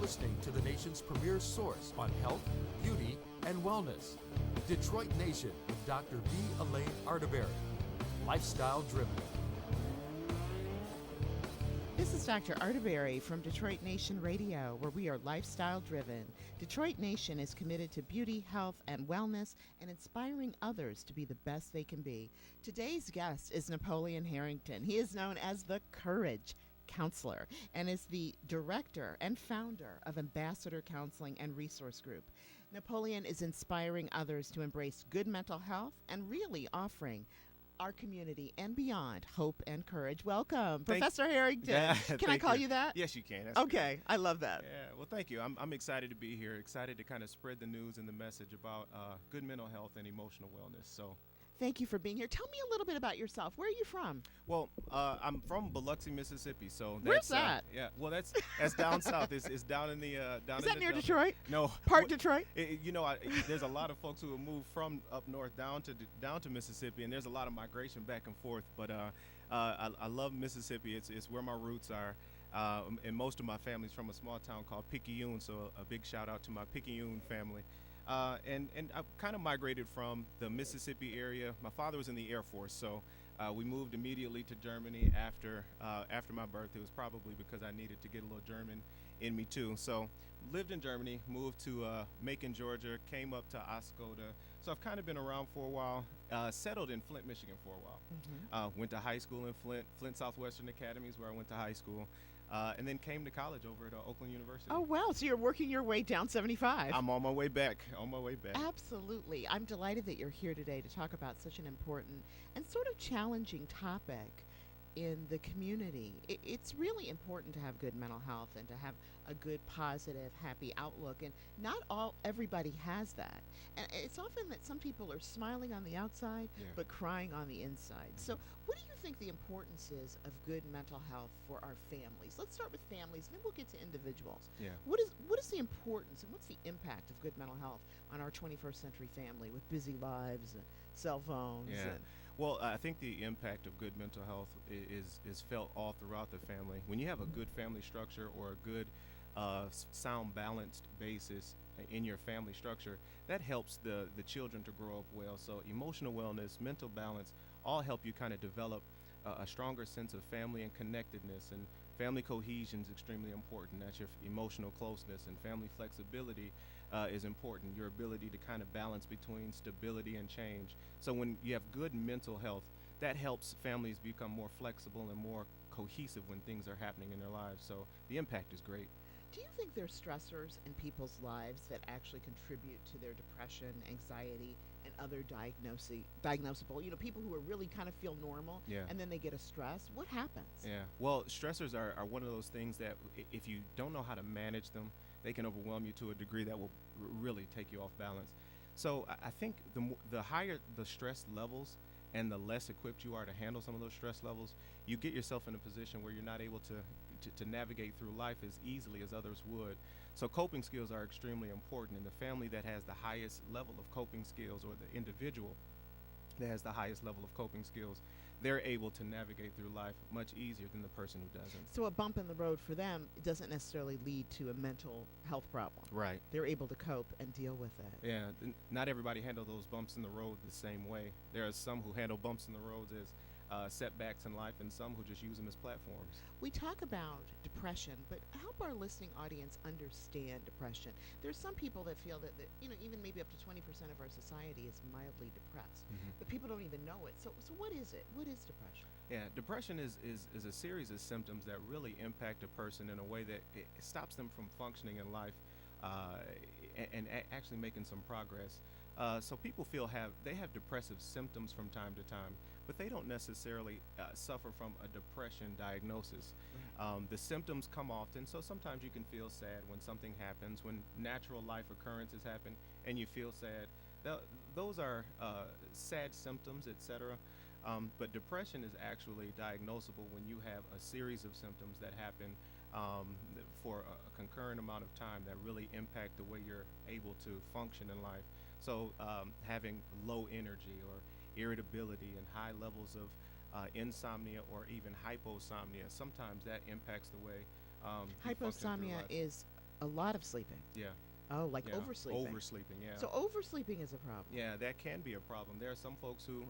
listening to the nation's premier source on health, beauty, and wellness. Detroit Nation with Dr. B. Elaine Arterberry. Lifestyle Driven. This is Dr. Arterberry from Detroit Nation Radio, where we are lifestyle driven. Detroit Nation is committed to beauty, health, and wellness and inspiring others to be the best they can be. Today's guest is Napoleon Harrington. He is known as the Courage Counselor and is the director and founder of Ambassador Counseling and Resource Group. Napoleon is inspiring others to embrace good mental health and really offering our community and beyond hope and courage. Welcome, Professor Harrington. Can I call you that? Yes, you can. That's okay, good. I love that. Yeah, well, thank you. I'm excited to be here, excited to kind of spread the news and the message about good mental health and emotional wellness. So, thank you for being here. Tell me a little bit about yourself. Where are you from? Well, I'm from Biloxi, Mississippi. So where's that? Yeah, well, that's down south. It's down in the down. Is in that the near Delta. Detroit? No, Part Detroit. There's a lot of folks who have moved from up north down to Mississippi, and there's a lot of migration back and forth. But I love Mississippi. It's where my roots are. And most of my family's from a small town called Picayune. So a big shout out to my Picayune family. And I kind of migrated from the Mississippi area. My father was in the Air Force, so we moved immediately to Germany after my birth. It was probably because I needed to get a little German in me too. So lived in Germany, moved to Macon, Georgia, came up to Oscoda. So I've kind of been around for a while. Settled in Flint, Michigan for a while. Mm-hmm. Went to high school in Flint Southwestern Academy is where I went to high school. And then came to college over at Oakland University. Oh, wow. So you're working your way down 75. I'm on my way back. Absolutely. I'm delighted that you're here today to talk about such an important and sort of challenging topic in the community. It's really important to have good mental health and to have a good, positive, happy outlook. And not everybody has that. And it's often that some people are smiling on the outside, but crying on the inside. So what do you think the importance is of good mental health for our families? Let's start with families, and then we'll get to individuals. Yeah. What is the importance and what's the impact of good mental health on our 21st century family with busy lives and cell phones? Yeah. Well, I think the impact of good mental health is felt all throughout the family. When you have a good family structure or a good sound balanced basis in your family structure, that helps the children to grow up well. So emotional wellness, mental balance, all help you kind of develop a stronger sense of family and connectedness, and family cohesion is extremely important. That's your emotional closeness, and family flexibility is important, your ability to kind of balance between stability and change. So when you have good mental health, that helps families become more flexible and more cohesive when things are happening in their lives. So the impact is great. Do you think there's stressors in people's lives that actually contribute to their depression, anxiety, and other diagnosable? You know, people who are really kind of feel normal, and then they get a stress. What happens? Yeah. Well, stressors are one of those things that if you don't know how to manage them, they can overwhelm you to a degree that will really take you off balance. So I think the higher the stress levels and the less equipped you are to handle some of those stress levels, you get yourself in a position where you're not able to navigate through life as easily as others would. So coping skills are extremely important, and the family that has the highest level of coping skills, or the individual that has the highest level of coping skills, they're able to navigate through life much easier than the person who doesn't. So a bump in the road for them doesn't necessarily lead to a mental health problem. Right. They're able to cope and deal with it. Yeah, not everybody handles those bumps in the road the same way. There are some who handle bumps in the roads as setbacks in life, and some who just use them as platforms. We talk about depression, but help our listening audience understand depression. There's some people that feel that even maybe up to 20% of our society is mildly depressed, but people don't even know it. So what is it? What is depression? Yeah, depression is a series of symptoms that really impact a person in a way that it stops them from functioning in life and actually making some progress. So people they have depressive symptoms from time to time, but they don't necessarily suffer from a depression diagnosis. The symptoms come often, so sometimes you can feel sad when something happens, when natural life occurrences happen, and you feel sad. Those are sad symptoms, etc. But depression is actually diagnosable when you have a series of symptoms that happen for a concurrent amount of time that really impact the way you're able to function in life. So having low energy or irritability and high levels of insomnia or even hyposomnia, sometimes that impacts the way you function through Hyposomnia life. is A lot of sleeping. Yeah. Oh, like Yeah. oversleeping. Oversleeping. Yeah. So oversleeping is a problem. Yeah, that can be a problem. There are some folks who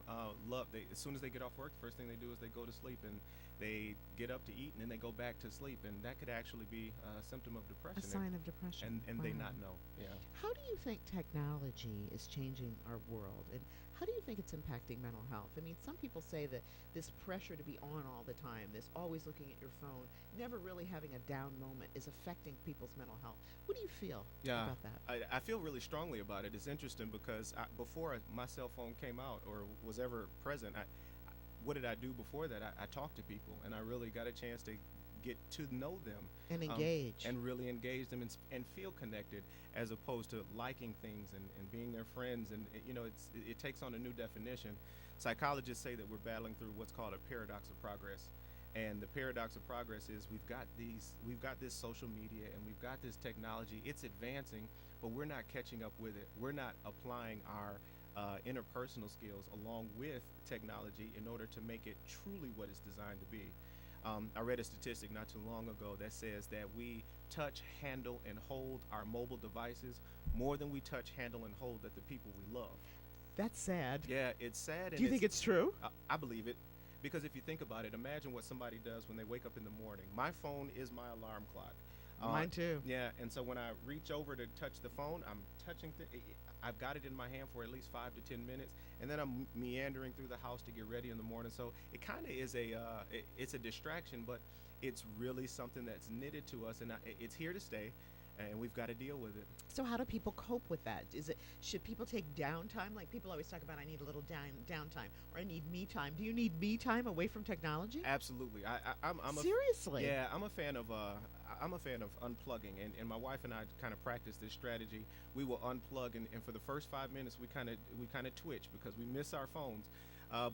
love they as soon as they get off work, first thing they do is they go to sleep and they get up to eat and then they go back to sleep, and that could actually be a symptom of A depression. sign of depression. And they Wow. not know. Yeah. How do you think technology is changing our world? And how do you think it's impacting mental health? I mean, some people say that this pressure to be on all the time, this always looking at your phone, never really having a down moment is affecting people's mental health. What do you feel Yeah, about that? I feel really strongly about it. It's interesting because before my cell phone came out or was ever present, what did I do before that? I talked to people, and I really got a chance to get to know them And um, engage. and really engage them and feel connected, as opposed to liking things and being their friends. And it takes on a new definition. Psychologists say that we're battling through what's called a paradox of progress. And the paradox of progress is we've got this social media and we've got this technology. It's advancing, but we're not catching up with it. We're not applying our interpersonal skills along with technology in order to make it truly what it's designed to be. I read a statistic not too long ago that says that we touch, handle, and hold our mobile devices more than we touch, handle, and hold the people we love. That's sad. Yeah, it's sad. Do you think it's true? I believe it. Because if you think about it, imagine what somebody does when they wake up in the morning. My phone is my alarm clock. Mine too. Yeah, and so when I reach over to touch the phone, I'm touching. I've got it in my hand for at least 5 to 10 minutes, and then I'm meandering through the house to get ready in the morning. So it kind of is it's a distraction, but it's really something that's knitted to us, and it's here to stay, and we've got to deal with it. So how do people cope with that? Should people take downtime? Like people always talk about, I need a little downtime, or I need me time. Do you need me time away from technology? Absolutely. I'm Seriously? Yeah, I'm a fan of unplugging, and my wife and I kind of practice this strategy. We will unplug, and for the first 5 minutes, we kind of twitch because we miss our phones.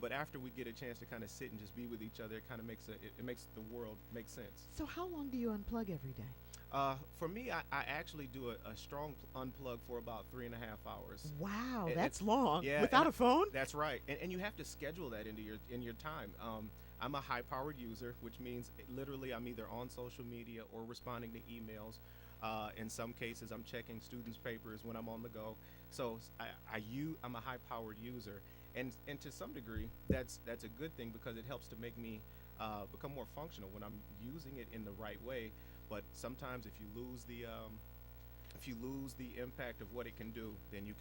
But after we get a chance to kind of sit and just be with each other, it kind of makes the world make sense. So how long do you unplug every day? For me, I actually do a strong unplug for about 3.5 hours. Wow, And that's it's- long. yeah, Without and a phone? That's right, and you have to schedule that into your time. I'm a high-powered user, which means literally I'm either on social media or responding to emails. In some cases, I'm checking students' papers when I'm on the go. So I'm a high-powered user, and to some degree, that's a good thing because it helps to make me become more functional when I'm using it in the right way. But sometimes, if you lose the impact of what it can do, then you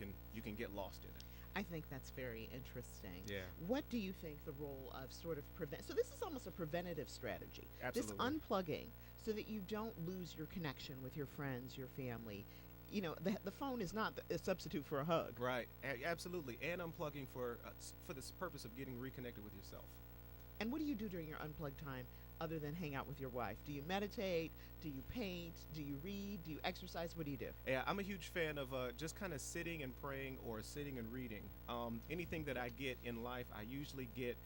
can get lost in it. I think that's very interesting. Yeah. What do you think the role of sort of prevent? So this is almost a preventative strategy. Absolutely. This unplugging, so that you don't lose your connection with your friends, your family. You know, the phone is not a substitute for a hug. Right. Absolutely. And unplugging for this purpose of getting reconnected with yourself. And what do you do during your unplugged time other than hang out with your wife? Do you meditate? Do you paint? Do you read? Do you exercise? What do you do? Yeah, I'm a huge fan of just kind of sitting and praying or sitting and reading. Anything that I get in life, I usually get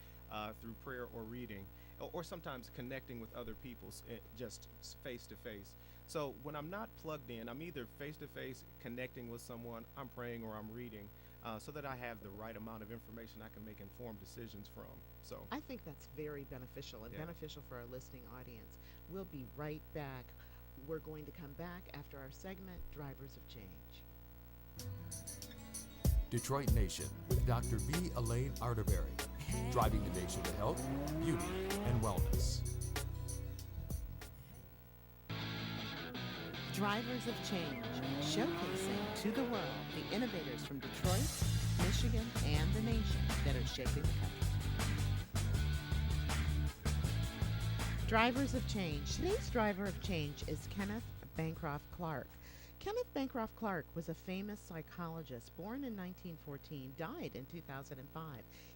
through prayer or reading, or sometimes connecting with other people, just face to face. So when I'm not plugged in, I'm either face to face connecting with someone, I'm praying, or I'm reading, so that I have the right amount of information I can make informed decisions from. So I think that's very beneficial and Yeah. beneficial for our listening audience. We'll be right back. We're going to come back after our segment, Drivers of Change. Detroit Nation with Dr. V. Elaine Arterberry, driving the nation to health, beauty, and wellness. Drivers of Change, showcasing to the world the innovators from Detroit, Michigan, and the nation that are shaping the country. Drivers of Change. Today's driver of change is Kenneth Bancroft Clark. Kenneth Bancroft Clark was a famous psychologist born in 1914, died in 2005.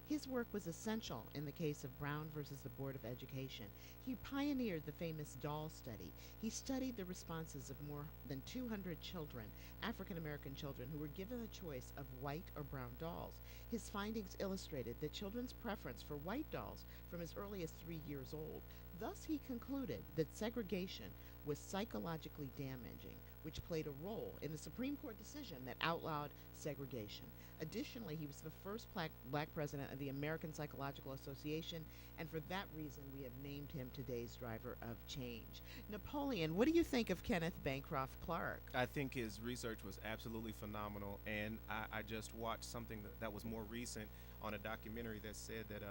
His work was essential in the case of Brown versus the Board of Education. He pioneered the famous doll study. He studied the responses of more than 200 children, African American children, who were given the choice of white or brown dolls. His findings illustrated that children's preference for white dolls from as early as 3 years old. Thus, he concluded that segregation was psychologically damaging, which played a role in the Supreme Court decision that outlawed segregation. Additionally, he was the first black president of the American Psychological Association, and for that reason, we have named him today's driver of change. Napoleon, what do you think of Kenneth Bancroft Clark? I think his research was absolutely phenomenal, and I just watched something that was more recent on a documentary that said that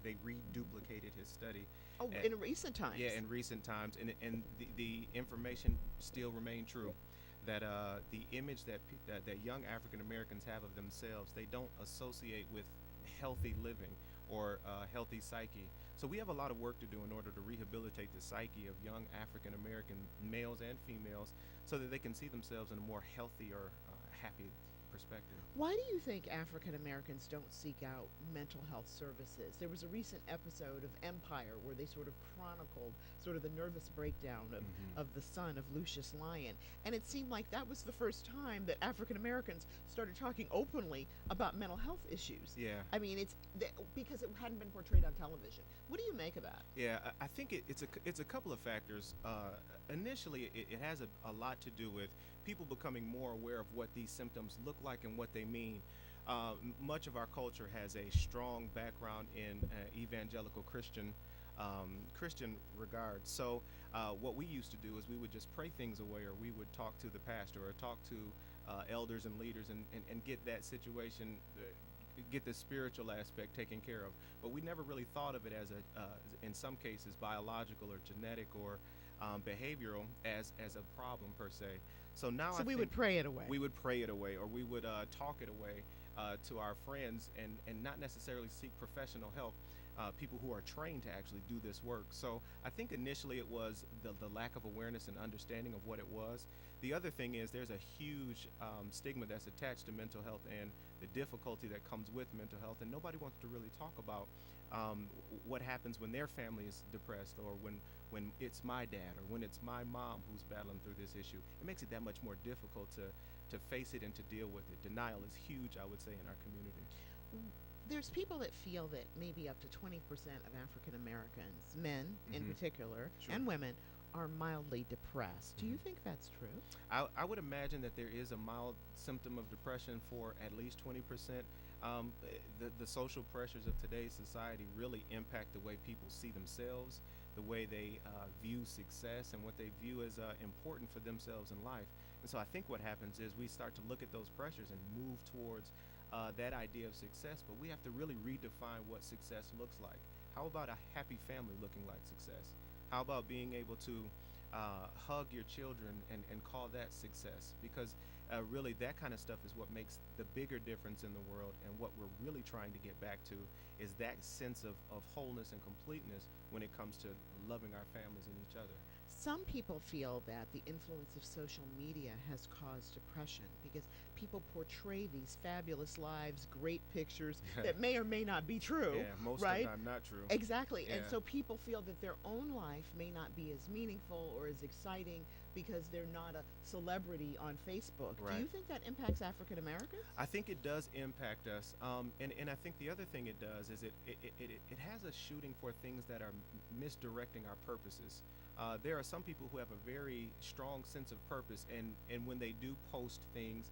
they reduplicated his study. Oh, in recent times. Yeah, in recent times, and the information still remained true. That the image that young African Americans have of themselves, they don't associate with healthy living or healthy psyche. So we have a lot of work to do in order to rehabilitate the psyche of young African American males and females, so that they can see themselves in a more healthy or happy perspective. Why do you think African Americans don't seek out mental health services? There was a recent episode of Empire where they sort of chronicled sort of the nervous breakdown of the son of Lucius Lyon. And it seemed like that was the first time that African Americans started talking openly about mental health issues. Yeah. I mean, because it hadn't been portrayed on television. What do you make of that? Yeah, I think it's a couple of factors. Initially, it has a lot to do with people becoming more aware of what these symptoms look like and what they mean. Much of our culture has a strong background in evangelical Christian regard. So what we used to do is we would just pray things away, or we would talk to the pastor or talk to elders and leaders and get that situation, get the spiritual aspect taken care of. But we never really thought of it as in some cases, biological or genetic or behavioral as a problem per se. So now we would pray it away. We would pray it away, or we would talk it away to our friends and not necessarily seek professional help. People who are trained to actually do this work. So I think initially it was the lack of awareness and understanding of what it was. The other thing is there's a huge stigma that's attached to mental health and the difficulty that comes with mental health, and nobody wants to really talk about what happens when their family is depressed, or when it's my dad, or when it's my mom who's battling through this issue. It makes it that much more difficult to face it and to deal with it. Denial is huge, I would say, in our community. There's people that feel that maybe up to 20% of African Americans, men in particular, Sure. and women, are mildly depressed. Do you think that's true? I would imagine that there is a mild symptom of depression for at least 20%. The social pressures of today's society really impact the way people see themselves, the way they view success, and what they view as important for themselves in life. And so I think what happens is we start to look at those pressures and move towards that idea of success, but we have to really redefine what success looks like. How about a happy family looking like success? How about being able to hug your children and call that success? Because really that kind of stuff is what makes the bigger difference in the world, and what we're really trying to get back to is that sense of wholeness and completeness when it comes to loving our families and each other. Some people feel that the influence of social media has caused depression because people portray these fabulous lives, great pictures that may or may not be true. Yeah, most right? of the time not true. Exactly. And Yeah. so people feel that their own life may not be as meaningful or as exciting because they're not a celebrity on Facebook. Do you Right. think that impacts African Americans? I think it does impact us, and I think the other thing it does is it has us shooting for things that are misdirecting our purposes. There are some people who have a very strong sense of purpose, and when they do post things,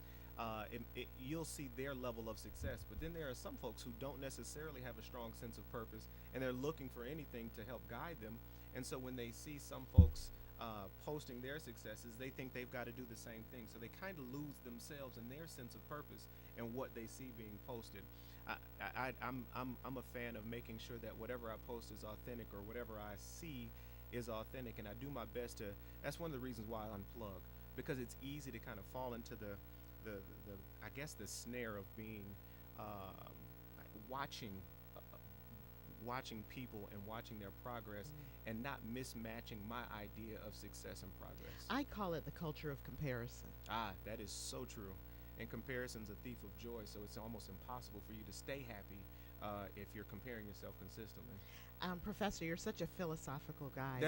you'll see their level of success. But then there are some folks who don't necessarily have a strong sense of purpose, and they're looking for anything to help guide them. And so when they see some folks posting their successes, they think they've got to do the same thing. So they kind of lose themselves and their sense of purpose and what they see being posted. I'm a fan of making sure that whatever I post is authentic, or whatever I see is authentic, and I do my best to. That's one of the reasons why I unplug, because it's easy to kind of fall into the I guess the snare of being watching people and watching their progress, and not mismatching my idea of success and progress. I call it the culture of comparison. That is so true. And comparison's a thief of joy, so it's almost impossible for you to stay happy if you're comparing yourself consistently. Professor, you're such a philosophical guy.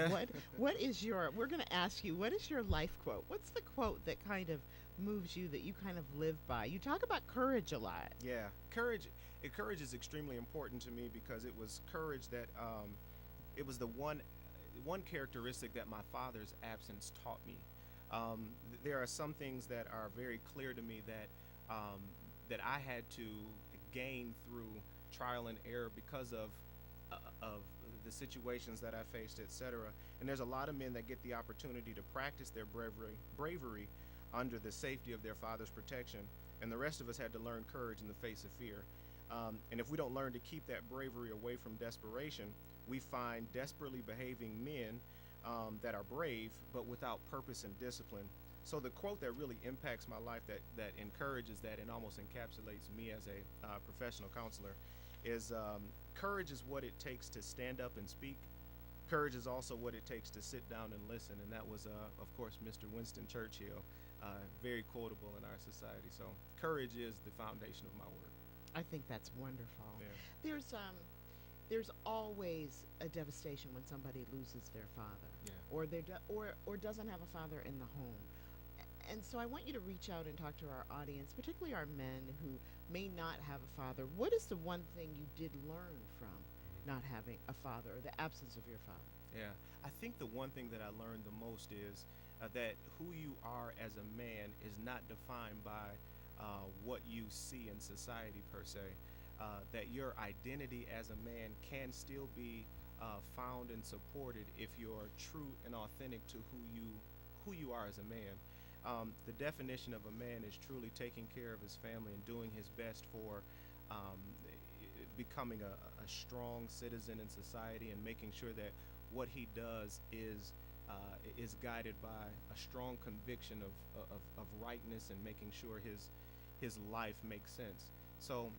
What is we're going to ask you, what is your life quote? What's the quote that kind of moves you, that you kind of live by? You talk about courage a lot. Yeah, courage is extremely important to me, because it was courage that it was the one characteristic that my father's absence taught me. There are some things that are very clear to me um, that I had to gain through trial and error because of the situations that I faced, etc. And there's a lot of men that get the opportunity to practice their bravery under the safety of their father's protection, and the rest of us had to learn courage in the face of fear. And if we don't learn to keep that bravery away from desperation, we find desperately behaving men that are brave but without purpose and discipline. So the quote that really impacts my life, that encourages that and almost encapsulates me as a professional counselor, is courage is what it takes to stand up and speak. Courage is also what it takes to sit down and listen. And that was, of course, Mr. Winston Churchill, very quotable in our society. So courage is the foundation of my work. I think that's wonderful. Yeah. There's always a devastation when somebody loses their father, Yeah. or doesn't have a father in the home. And so I want you to reach out and talk to our audience, particularly our men who may not have a father. What is the one thing you did learn from not having a father, or the absence of your father? Yeah, I think the one thing that I learned the most is that who you are as a man is not defined by what you see in society per se. That your identity as a man can still be found and supported if you're true and authentic to who you are as a man. The definition of a man is truly taking care of his family and doing his best for becoming a strong citizen in society, and making sure that what he does is guided by a strong conviction of rightness, and making sure his life makes sense. So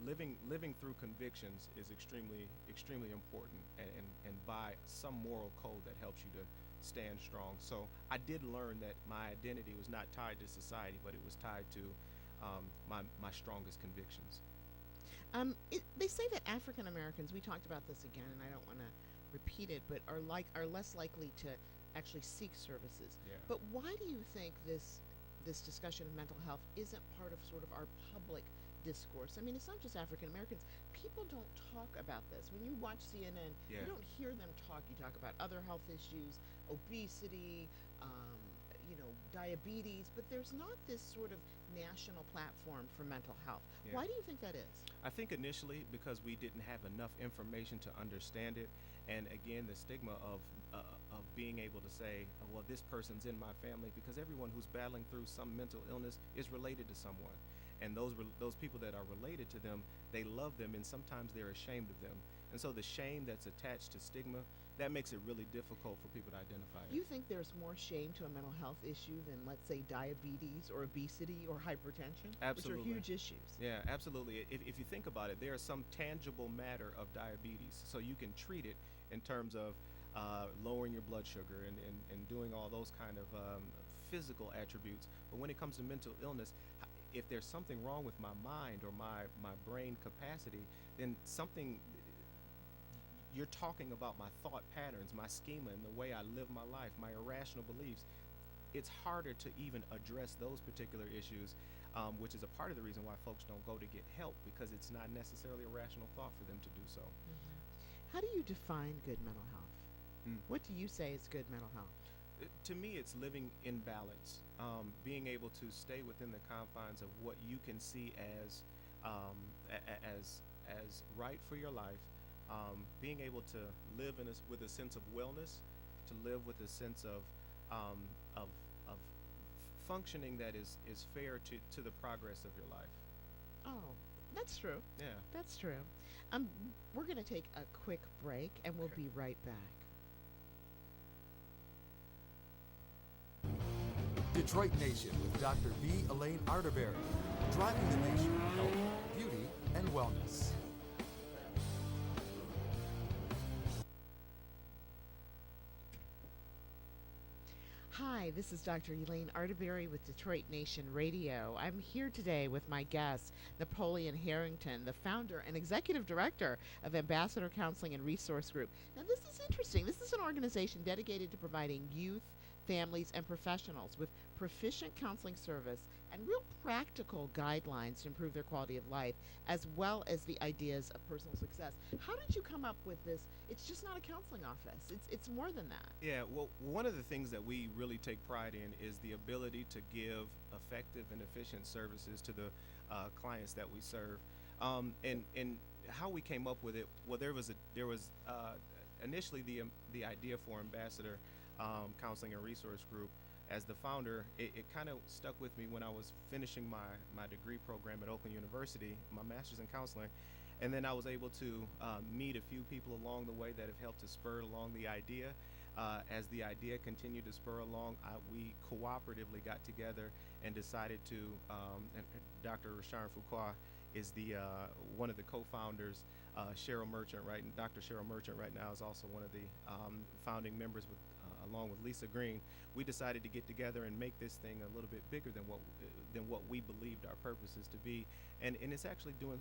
living through convictions is extremely important, and by some moral code that helps you to stand strong. So I did learn that my identity was not tied to society, but it was tied to my strongest convictions. They say that African Americans, we talked about this again, and I don't want to repeat it, but are less likely to actually seek services. Yeah. But why do you think this discussion of mental health isn't part of sort of our public discourse? I mean, it's not just African Americans. People don't talk about this. When you watch CNN, Yeah. you don't hear them talk. You talk about other health issues, obesity, diabetes, but there's not this sort of national platform for mental health. Yeah. Why do you think that is? I think initially because we didn't have enough information to understand it, and again the stigma of being able to say, well, this person's in my family, because everyone who's battling through some mental illness is related to someone, and those people that are related to them, they love them, and sometimes they're ashamed of them, and so the shame that's attached to stigma, that makes it really difficult for people to identify it. You think there's more shame to a mental health issue than, let's say, diabetes or obesity or hypertension? Absolutely. Which are huge issues. Yeah, absolutely. If you think about it, there is some tangible matter of diabetes, so you can treat it in terms of lowering your blood sugar and doing all those kind of physical attributes. But when it comes to mental illness, if there's something wrong with my mind or my brain capacity, then you're talking about my thought patterns, my schema, and the way I live my life, my irrational beliefs. It's harder to even address those particular issues, which is a part of the reason why folks don't go to get help, because it's not necessarily a rational thought for them to do so. How do you define good mental health? What do you say is good mental health? To me, it's living in balance, being able to stay within the confines of what you can see as right for your life, being able to live with a sense of wellness, to live with a sense of functioning that is fair to the progress of your life. Oh, that's true. Yeah. That's true. We're going to take a quick break, and we'll be right back. Detroit Nation with Dr. V. Elaine Arterberry, driving the nation with health, beauty, and wellness. Hi, this is Dr. Elaine Arterberry with Detroit Nation Radio. I'm here today with my guest, Napoleon Harrington, the founder and executive director of Ambassador Counseling and Resource Group. Now, this is interesting. This is an organization dedicated to providing youth, families, and professionals with proficient counseling service and real practical guidelines to improve their quality of life, as well as the ideas of personal success. How did you come up with this? It's just not a counseling office. It's more than that. Yeah, well, one of the things that we really take pride in is the ability to give effective and efficient services to the clients that we serve. And how we came up with it, well, there was initially the idea for Ambassador Counseling and Resource Group. As the founder, it kind of stuck with me when I was finishing my degree program at Oakland University, my master's in counseling. And then I was able to meet a few people along the way that have helped to spur along the idea. As the idea continued to spur along, we cooperatively got together and decided to, and Dr. Rashawn Fuqua is the one of the co-founders. Cheryl Merchant, right? And Dr. Cheryl Merchant right now is also one of the founding members with, along with Lisa Green. We decided to get together and make this thing a little bit bigger than what we believed our purpose is to be, and it's actually doing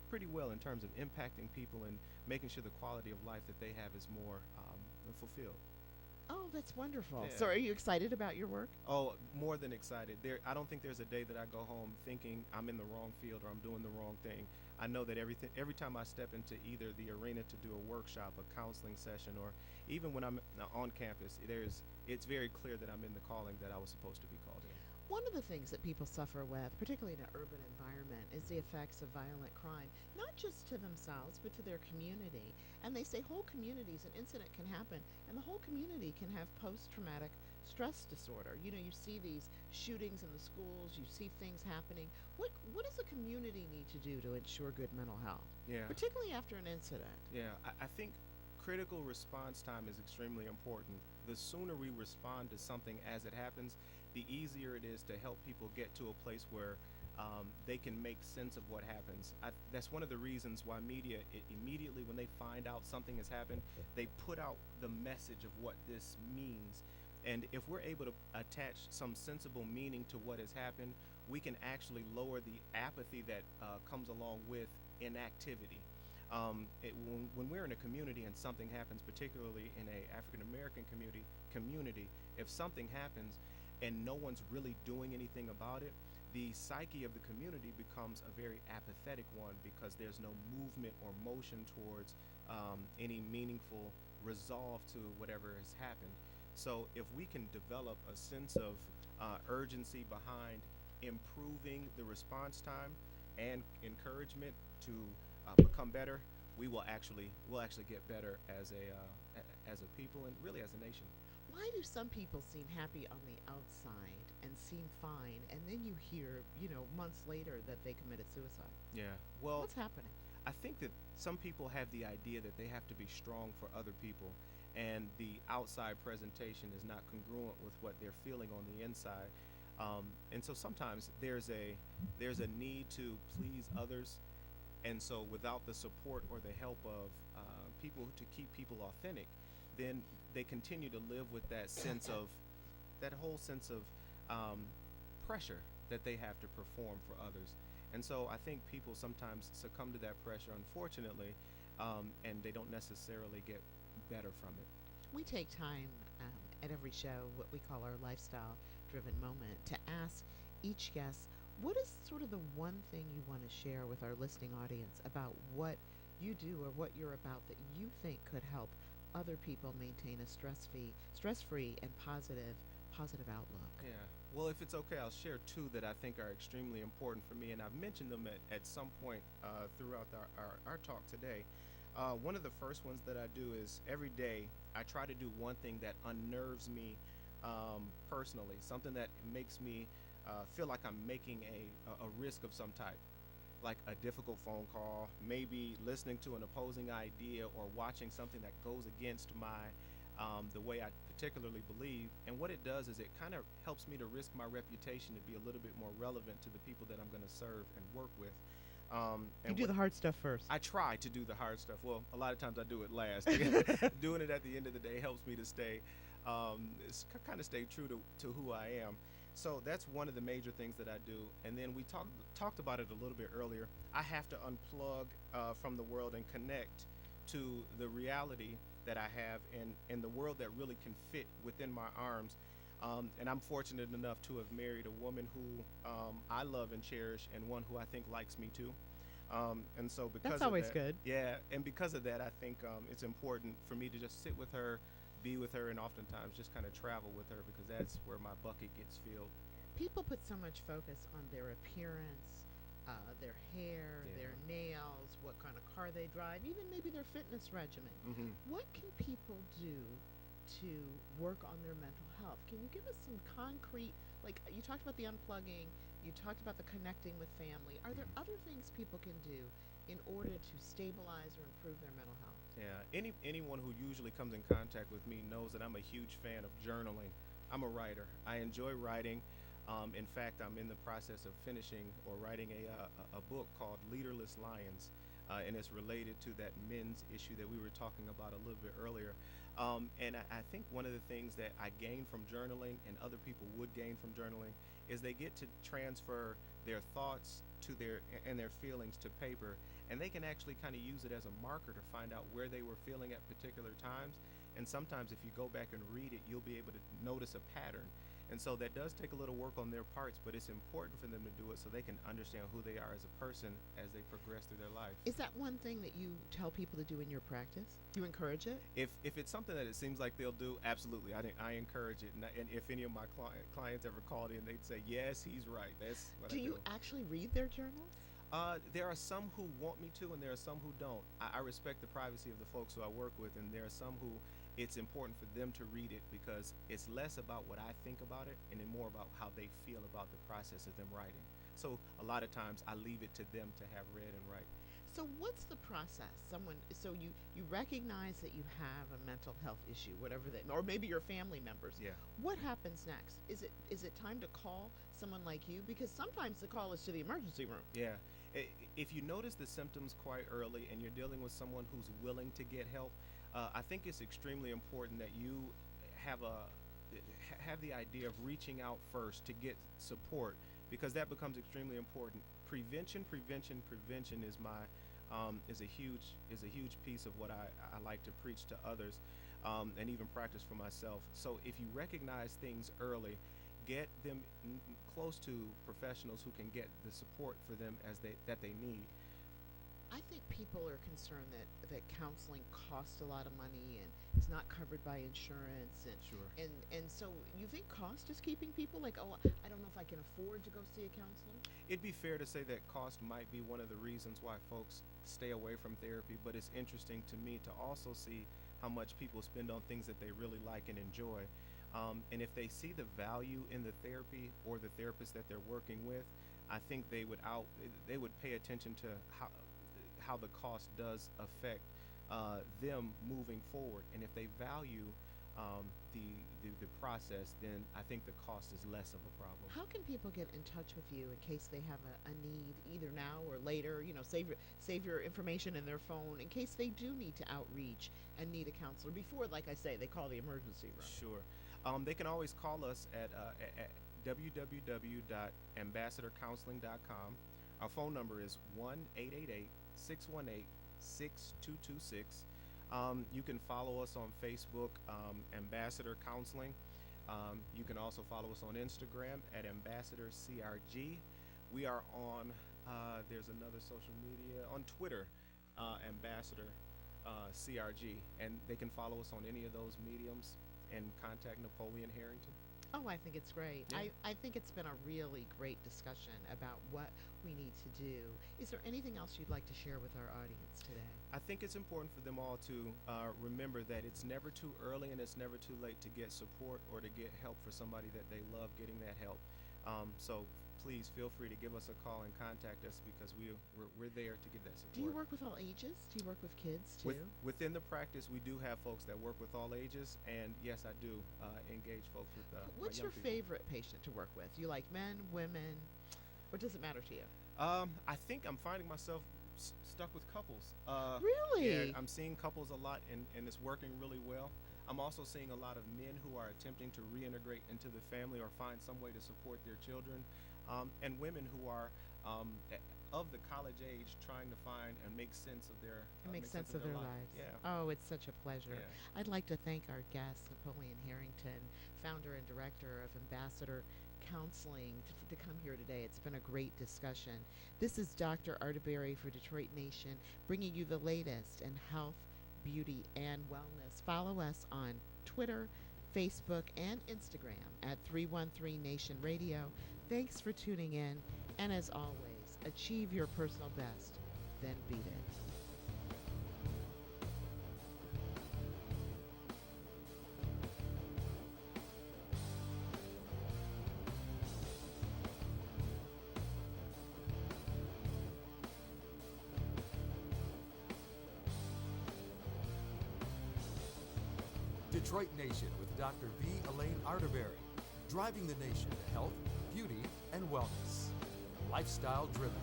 pretty well in terms of impacting people and making sure the quality of life that they have is more fulfilled. Oh, that's wonderful. Yeah. So, are you excited about your work? Oh, more than excited. I don't think there's a day that I go home thinking I'm in the wrong field or I'm doing the wrong thing. I know that every time I step into either the arena to do a workshop, a counseling session, or even when I'm on campus, it's very clear that I'm in the calling that I was supposed to be called in. One of the things that people suffer with, particularly in an urban environment, is the effects of violent crime, not just to themselves, but to their community. And they say whole communities, an incident can happen, and the whole community can have post-traumatic stress disorder. You know, you see these shootings in the schools, you see things happening. What does a community need to do to ensure good mental health, Yeah. particularly after an incident? Yeah, I think critical response time is extremely important. The sooner we respond to something as it happens, the easier it is to help people get to a place where they can make sense of what happens. That's one of the reasons why media, immediately when they find out something has happened, they put out the message of what this means. And if we're able to attach some sensible meaning to what has happened, we can actually lower the apathy that comes along with inactivity. When we're in a community and something happens, particularly in a African American community, if something happens and no one's really doing anything about it, the psyche of the community becomes a very apathetic one because there's no movement or motion towards any meaningful resolve to whatever has happened. So if we can develop a sense of urgency behind improving the response time and encouragement to become better, we'll actually get better as a people and really as a nation. Why do some people seem happy on the outside and seem fine, and then you hear, months later that they committed suicide? Yeah. Well, What's happening? I think that some people have the idea that they have to be strong for other people, and the outside presentation is not congruent with what they're feeling on the inside. And so sometimes there's a need to please others, and so without the support or the help of people to keep people authentic, then they continue to live with that whole sense of pressure that they have to perform for others. And so I think people sometimes succumb to that pressure, unfortunately, and they don't necessarily get better from it. We take time at every show, what we call our lifestyle driven moment, to ask each guest, what is sort of the one thing you want to share with our listening audience about what you do or what you're about that you think could help other people maintain a stress-free and positive outlook? Yeah. Well, if it's okay, I'll share two that I think are extremely important for me, and I've mentioned them at some point throughout our talk today. One of the first ones that I do is every day I try to do one thing that unnerves me personally, something that makes me feel like I'm making a risk of some type, like a difficult phone call, maybe listening to an opposing idea or watching something that goes against the way I particularly believe. And what it does is it kind of helps me to risk my reputation to be a little bit more relevant to the people that I'm going to serve and work with. You do the hard stuff first. I try to do the hard stuff. Well, a lot of times I do it last. Doing it at the end of the day helps me to stay true to who I am. So that's one of the major things that I do. And then we talked about it a little bit earlier. I have to unplug from the world and connect to the reality that I have in the world that really can fit within my arms. And I'm fortunate enough to have married a woman who I love and cherish, and one who I think likes me too. And so because That's of always that, good. yeah, and because of that, I think it's important for me to just sit with her, be with her, and oftentimes just kind of travel with her because that's where my bucket gets filled. People put so much focus on their appearance, their hair, Yeah. their nails, what kind of car they drive, even maybe their fitness regimen. Hmm. What can people do to work on their mental health? Can you give us some concrete, like you talked about the unplugging, you talked about the connecting with family. Are there other things people can do in order to stabilize or improve their mental health? Yeah, anyone who usually comes in contact with me knows that I'm a huge fan of journaling. I'm a writer. I enjoy writing. In fact, I'm in the process of finishing or writing a book called Leaderless Lions, and it's related to that men's issue that we were talking about a little bit earlier. And I think one of the things that I gain from journaling and other people would gain from journaling is they get to transfer their thoughts to and their feelings to paper, and they can actually kind of use it as a marker to find out where they were feeling at particular times. And sometimes if you go back and read it, you'll be able to notice a pattern. And so that does take a little work on their parts, but it's important for them to do it so they can understand who they are as a person as they progress through their life. Is that one thing that you tell people to do in your practice? You encourage it? If it's something that it seems like they'll do, absolutely, I encourage it. And if any of my clients ever called in, they'd say, yes, he's right. That's what I Do do. you actually read their journals? There are some who want me to, and there are some who don't. I respect the privacy of the folks who I work with, and there are some who it's important for them to read it because it's less about what I think about it and then more about how they feel about the process of them writing. So a lot of times I leave it to them to have read and write. So what's the process? So you recognize that you have a mental health issue, whatever that, or maybe your family members. Yeah. What happens next? Is it time to call someone like you? Because sometimes the call is to the emergency room. Yeah. If you notice the symptoms quite early and you're dealing with someone who's willing to get help, I think it's extremely important that you have have the idea of reaching out first to get support because that becomes extremely important. Prevention is my is a huge piece of what I like to preach to others and even practice for myself. So if you recognize things early, get them close to professionals who can get the support for them that they need. I think people are concerned that counseling costs a lot of money and is not covered by insurance Sure. and so you think cost is keeping people like, oh, I don't know if I can afford to go see a counselor? It'd be fair to say that cost might be one of the reasons why folks stay away from therapy, but it's interesting to me to also see how much people spend on things that they really like and enjoy. And if they see the value in the therapy or the therapist that they're working with, I think they would pay attention to how the cost does affect them moving forward. And if they value the process, then I think the cost is less of a problem. How can people get in touch with you in case they have a need either now or later? Save your information in their phone in case they do need to outreach and need a counselor before, like I say, they call the emergency room. Sure. They can always call us at www.ambassadorcounseling.com. Our phone number is 1-888-618-6226. You can follow us on Facebook, Ambassador Counseling. You can also follow us on Instagram at Ambassador CRG. We are on, there's another social media, on Twitter, Ambassador CRG. And they can follow us on any of those mediums and contact Napoleon Harrington. Oh, I think it's great. Yeah. I think it's been a really great discussion about what we need to do. Is there anything else you'd like to share with our audience today? I think it's important for them all to remember that it's never too early and it's never too late to get support or to get help for somebody that they love getting that help. So please feel free to give us a call and contact us because we're there to give that support. Do you work with all ages? Do you work with kids too? Within the practice, we do have folks that work with all ages, and yes, I do engage folks with What's my your young people. favorite patient to work with? You like men, women, or does it matter to you? I think I'm finding myself stuck with couples. Really? Yeah, I'm seeing couples a lot, and it's working really well. I'm also seeing a lot of men who are attempting to reintegrate into the family or find some way to support their children, and women who are of the college age trying to find and make sense of their And make sense of their lives. Yeah. Oh, it's such a pleasure. Yeah. I'd like to thank our guest, Napoleon Harrington, founder and director of Ambassador Counseling, to come here today. It's been a great discussion. This is Dr. Arterberry for Detroit Nation, bringing you the latest in health, beauty, and wellness. Follow us on Twitter, Facebook, and Instagram at 313 Nation Radio. Thanks for tuning in, and as always, achieve your personal best, then beat it. Detroit Nation with Dr. V. Elaine Arterberry, driving the nation to health, beauty, and wellness. Lifestyle driven.